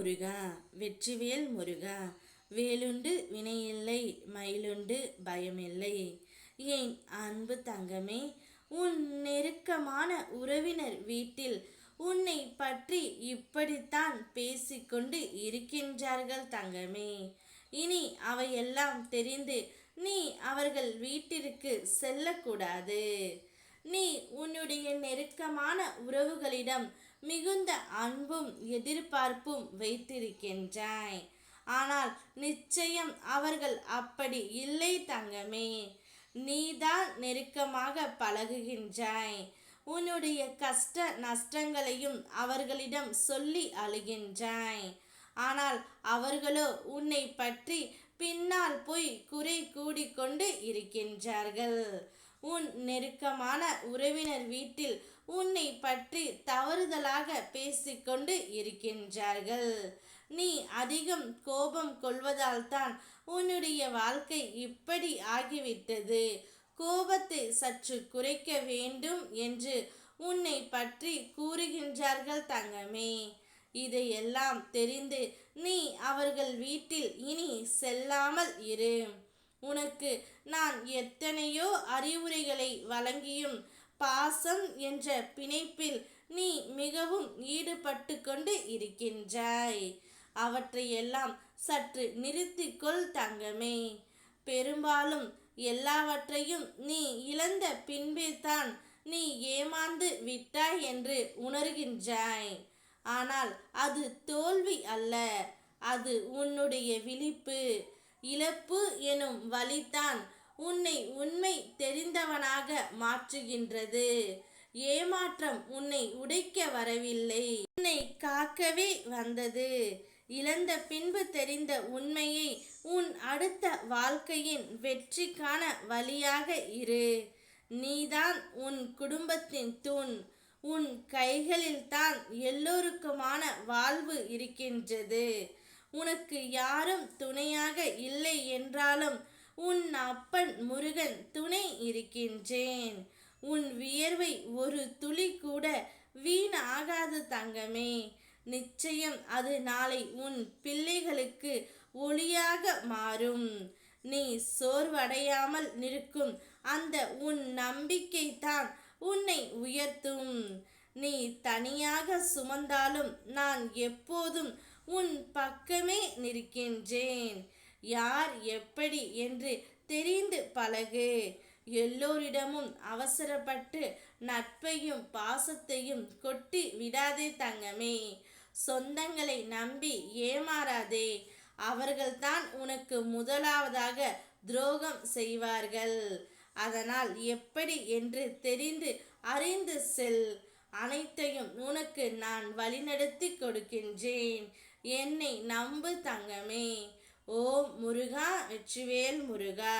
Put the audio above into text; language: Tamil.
முருகா வெற்றிவேல் முருகா, வேலுண்டு வினையில்லை மயிலுண்டு பயமில்லை. ஏன் அன்பு தங்கமே, உன் நெருக்கமான உறவினர் வீட்டில் உன்னை பற்றி இப்படித்தான் பேசிக்கொண்டு இருக்கின்றார்கள் தங்கமே. இனி அவையெல்லாம் தெரிந்து நீ அவர்கள் வீட்டிற்கு செல்லக்கூடாது. நீ உன்னுடைய நெருக்கமான உறவுகளிடம் மிகுந்த அன்பும் எதிர்பார்ப்பும் வைத்திருக்கின்றாய். ஆனால் நிச்சயம் அவர்கள் அப்படி இல்லை தங்கமே. நீதான் நெருக்கமாக பழகுகின்றாய். உன்னுடைய கஷ்ட நஷ்டங்களையும் அவர்களிடம் சொல்லி அழுகின்றாய். ஆனால் அவர்களோ உன்னை பற்றி பின்னால் போய் குறை கூடிக்கொண்டு இருக்கின்றார்கள். உன் நெருக்கமான உறவினர் வீட்டில் உன்னை பற்றி தவறுதலாக பேசிக்கொண்டு இருக்கின்றார்கள். நீ அதிகம் கோபம் கொள்வதால் தான் உன்னுடைய வாழ்க்கை இப்படி ஆகிவிட்டது. கோபத்தை சற்று குறைக்க வேண்டும் என்று உன்னை பற்றி கூறுகின்றார்கள் தங்கமே. இதையெல்லாம் தெரிந்து நீ அவர்கள் வீட்டில் இனி செல்லாமல் இரு. உனக்கு நான் எத்தனையோ அறிவுரைகளை வழங்கியும் பாசம் என்ற பிணைப்பில் நீ மிகவும் ஈடுபட்டு கொண்டு இருக்கின்றாய். அவற்றையெல்லாம் சற்று நிறுத்திக்கொள் தங்கமே. பெரும்பாலும் எல்லாவற்றையும் நீ இழந்த பின்பே தான் நீ ஏமாந்து விட்டாய் என்று உணர்கின்றாய். ஆனால் அது தோல்வி அல்ல, அது உன்னுடைய விழிப்பு. இழப்பு எனும் வலிதான் உன்னை உண்மை தெரிந்தவனாக மாற்றுகின்றது. ஏமாற்றம் உன்னை உடைக்க வரவில்லை, உன்னை காக்கவே வந்தது. இழந்த பின்பு தெரிந்த உண்மையை உன் அடுத்த வாழ்க்கையின் வெற்றிக்கான வழியாக இரு. நீதான் உன் குடும்பத்தின் தூண். உன் கைகளில் தான் எல்லோருக்குமான வாழ்வு இருக்கின்றது. உனக்கு யாரும் துணையாக இல்லை என்றாலும் உன் அப்பன் முருகன் துணை இருக்கின்றேன். உன் வியர்வை ஒரு துளி கூட வீணாகாது தங்கமே. நிச்சயம் அது நாளை உன் பிள்ளைகளுக்கு ஒளியாக மாறும். நீ சோர்வடையாமல் நிற்கும் அந்த உன் நம்பிக்கை தான் உன்னை உயர்த்தும். நீ தனியாக சுமந்தாலும் நான் எப்போதும் உன் பக்கமே நிற்கின்றேன். யார் எப்படி என்று தெரிந்து பழகு. எல்லோரிடமும் அவசரப்பட்டு நட்பையும் பாசத்தையும் கொட்டி விடாதே தங்கமே. சொந்தங்களை நம்பி ஏமாறாதே. அவர்கள்தான் உனக்கு முதலாவதாக துரோகம் செய்வார்கள். அதனால் எப்படி என்று தெரிந்து அறிந்து செல். அனைத்தையும் உனக்கு நான் வழிநடத்தி கொடுக்கின்றேன். என்னை நம்பு தங்கமே. ஓம் முருகா வெற்றிவேல் முருகா.